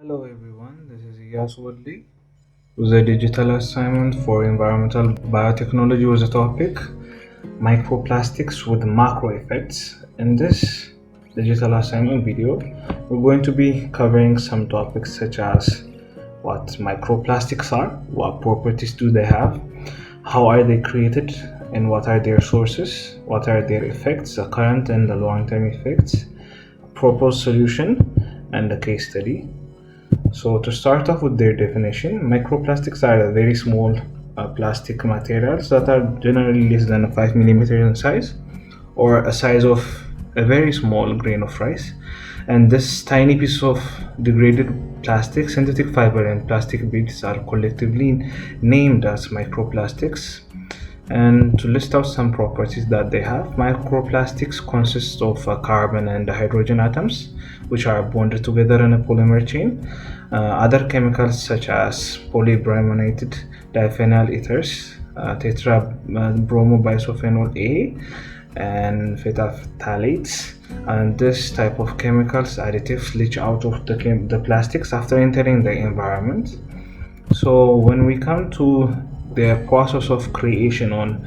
Hello everyone, this is Eyasu with a digital assignment for environmental biotechnology was the topic, microplastics with macro effects. In this digital assignment video, we're going to be covering some topics such as what microplastics are, what properties do they have, how are they created, and what are their sources, what are their effects, the current and the long-term effects, proposed solution, and a case study. So to start off with their definition, microplastics are very small plastic materials that are generally less than 5 millimeters in size or a size of a very small grain of rice. And this tiny piece of degraded plastic, synthetic fiber and plastic beads are collectively named as microplastics. And to list out some properties that they have, microplastics consist of carbon and hydrogen atoms which are bonded together in a polymer chain. Other chemicals such as polybrominated diphenyl ethers, tetrabromobisphenol A, and phthalates, and this type of chemicals additives leach out of the plastics after entering the environment. So when we come to the process of creation on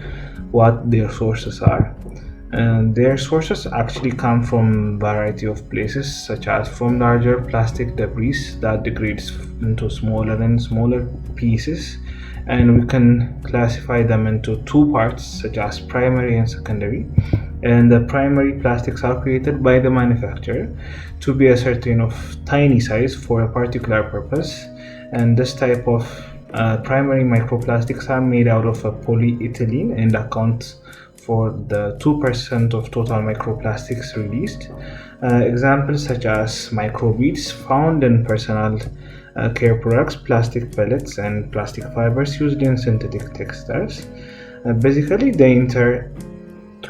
what their sources are, and their sources actually come from variety of places, such as from larger plastic debris that degrades into smaller and smaller pieces, and we can classify them into two parts such as primary and secondary. And the primary plastics are created by the manufacturer to be a certain of tiny size for a particular purpose, and this type of primary microplastics are made out of a polyethylene and account for the 2% of total microplastics released. Examples such as microbeads found in personal care products, plastic pellets, and plastic fibers used in synthetic textiles. Basically, they enter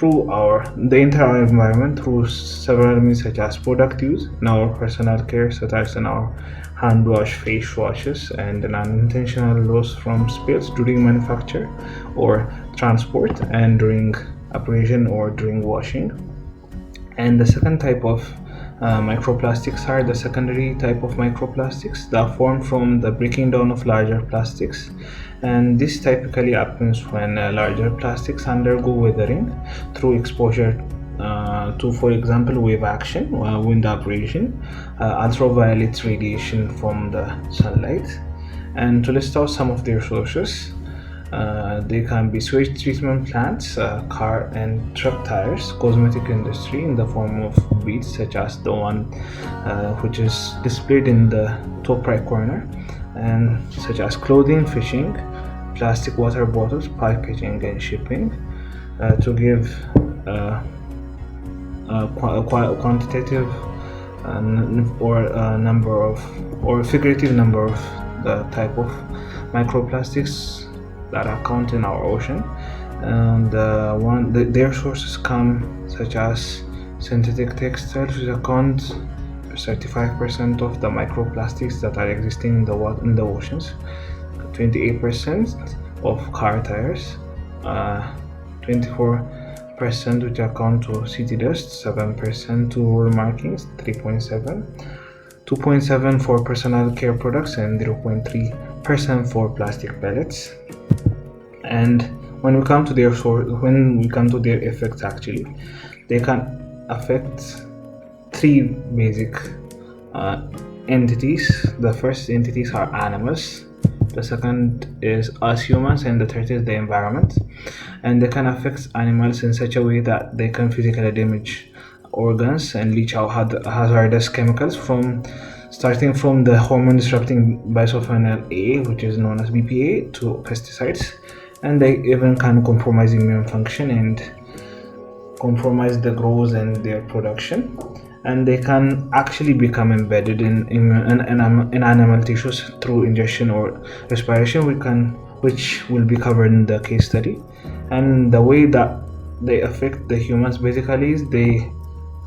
our environment through several means such as product use in our personal care, such as in our hand wash, face washes, and an unintentional loss from spills during manufacture or transport, and during abrasion or during washing. And the second type of microplastics are the secondary type of microplastics that form from the breaking down of larger plastics, and this typically happens when larger plastics undergo weathering through exposure to, for example, wave action, wind abrasion, ultraviolet radiation from the sunlight. And to list out some of their sources, they can be sewage treatment plants, car and truck tires, cosmetic industry in the form of beads such as the one which is displayed in the top right corner, and such as clothing, fishing, plastic water bottles, packaging and shipping, to give a quantitative or a number of or figurative number of the type of microplastics that are found in our ocean. And their sources come such as synthetic textiles, which account 35% of the microplastics that are existing in the oceans, 28% of car tires, 24% which account to city dust, 7% to road markings, 3.7, 2.7 for personal care products, and 0.3% for plastic pellets. And when we come to their effects, actually they can affect three basic entities. The first entities are animals, the second is us humans, and the third is the environment. And they can affect animals in such a way that they can physically damage organs and leach out hazardous chemicals, starting from the hormone disrupting bisphenol A, which is known as BPA, to pesticides. And they even can compromise immune function and compromise the growth and their production. And they can actually become embedded in animal tissues through ingestion or respiration, which will be covered in the case study. And the way that they affect the humans basically is they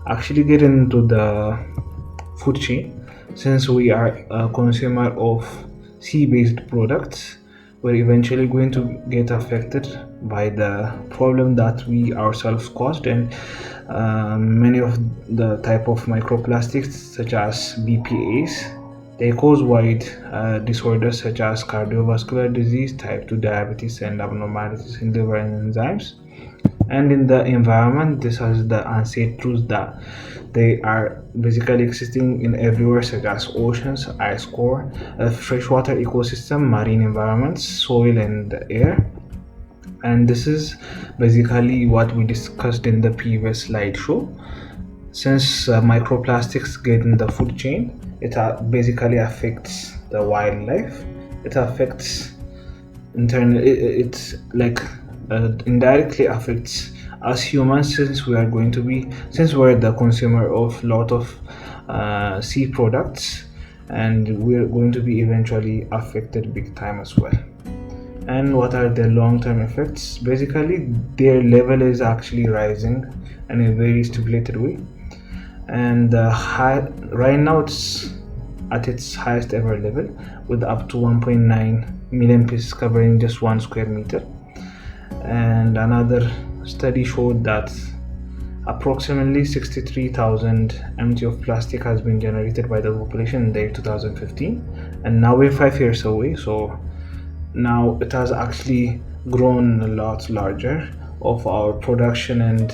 actually get into the food chain. Since we are a consumer of sea-based products, we're eventually going to get affected by the problem that we ourselves caused. And many of the type of microplastics such as BPAs They cause wide disorders such as cardiovascular disease, type 2 diabetes, and abnormalities in liver enzymes. And in the environment, this has the unsaid truth that they are basically existing in everywhere, such as oceans, ice core, freshwater ecosystem, marine environments, soil, and the air. And this is basically what we discussed in the previous slideshow. Since microplastics get in the food chain, it basically affects the wildlife. It affects it's like indirectly affects us humans, since we're the consumer of lot of sea products, and we're going to be eventually affected big time as well. And what are the long-term effects? Basically, their level is actually rising in a very stimulated way, and right now it's at its highest ever level, with up to 1.9 million pieces covering just 1 square meter. And another study showed that approximately 63,000 MT of plastic has been generated by the population in the year 2015, and now we're 5 years away, so now it has actually grown a lot larger of our production of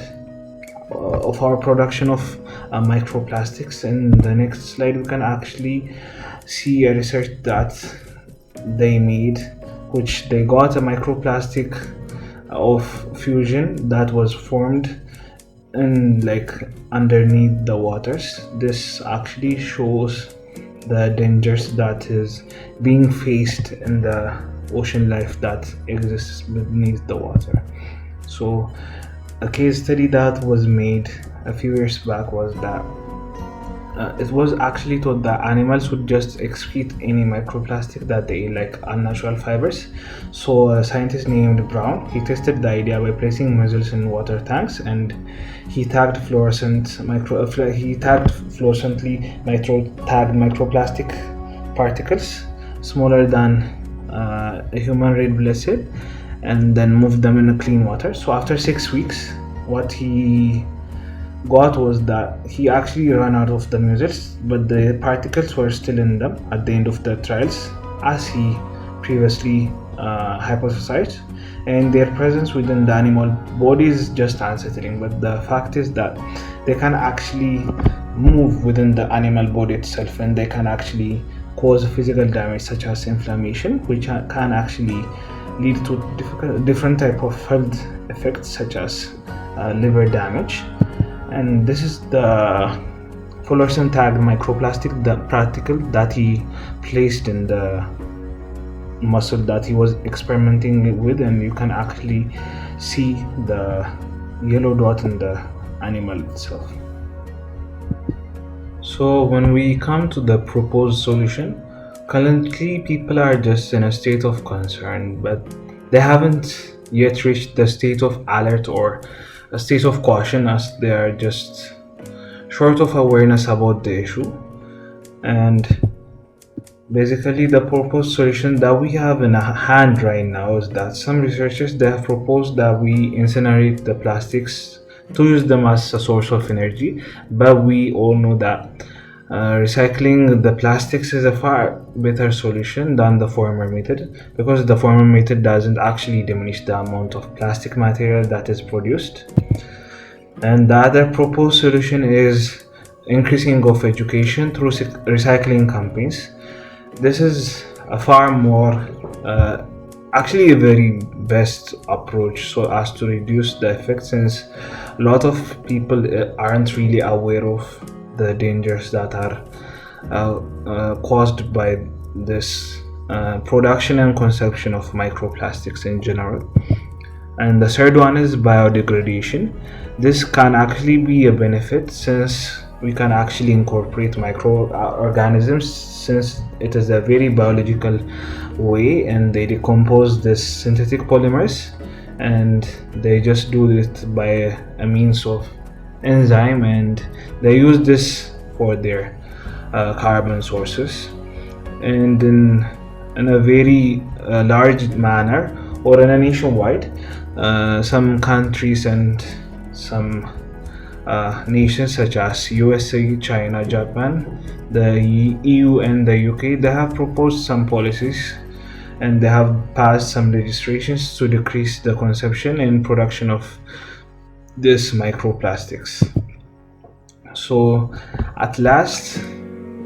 microplastics. In the next slide, we can actually see a research that they made, which they got a microplastic of fusion that was formed in underneath the waters. This actually shows the dangers that is being faced in the ocean life that exists beneath the water. So a case study that was made a few years back was that it was actually thought that animals would just excrete any microplastic that they eat, like unnatural fibers. So a scientist named Brown, he tested the idea by placing mussels in water tanks, and he tagged fluorescently tagged microplastic particles smaller than a human red blood cell, and then moved them in a clean water. So after 6 weeks, what he got was that he actually ran out of the mussels, but the particles were still in them at the end of the trials, as he previously hypothesized, and their presence within the animal body is just unsettling. But the fact is that they can actually move within the animal body itself, and they can actually cause physical damage such as inflammation, which can actually lead to different type of health effects such as liver damage. And this is the fluorescent tagged microplastic, the particle that he placed in the mussel that he was experimenting with, and you can actually see the yellow dot in the animal itself. So when we come to the proposed solution, currently people are just in a state of concern, but they haven't yet reached the state of alert or a state of caution, as they are just short of awareness about the issue. And basically the proposed solution that we have in hand right now is that some researchers, they have proposed that we incinerate the plastics to use them as a source of energy, but we all know that recycling the plastics is a far better solution than the former method, because the former method doesn't actually diminish the amount of plastic material that is produced. And the other proposed solution is increasing of education through recycling campaigns. This is a far more actually a very best approach so as to reduce the effect, since a lot of people aren't really aware of the dangers that are caused by this production and consumption of microplastics in general. And the third one is biodegradation. This can actually be a benefit, since we can actually incorporate microorganisms, since it is a very biological way, and they decompose this synthetic polymers, and they just do it by a means of enzyme, and they use this for their carbon sources. And in a very large manner, or in a nationwide, some countries and some nations such as USA, China, Japan, the EU, and the UK, they have proposed some policies and they have passed some legislations to decrease the consumption and production of this microplastics. So, at last,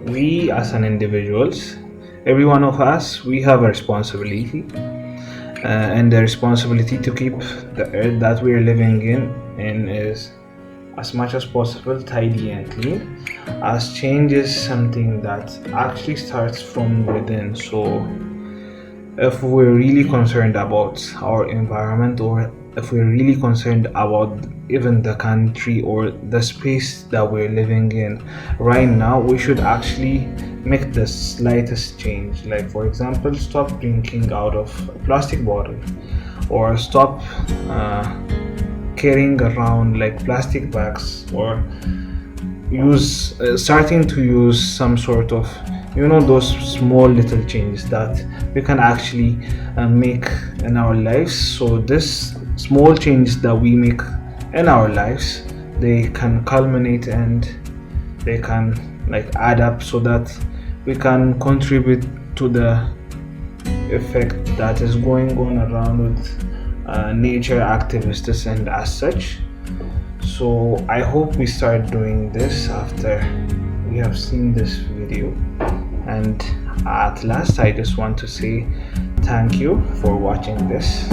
we as an individuals, every one of us, we have a responsibility, and the responsibility to keep the earth that we are living in is as much as possible tidy and clean, as change is something that actually starts from within. So if we're really concerned about our environment, or if we're really concerned about even the country or the space that we're living in right now, we should actually make the slightest change. Like, for example, stop drinking out of a plastic bottle, or stop carrying around like plastic bags, or starting to use some sort of, those small little changes that we can actually make in our lives. So this small changes that we make in our lives, they can culminate and they can like add up, so that we can contribute to the effect that is going on around with nature activists and as such. So I hope we start doing this after we have seen this video. And at last, I just want to say thank you for watching this.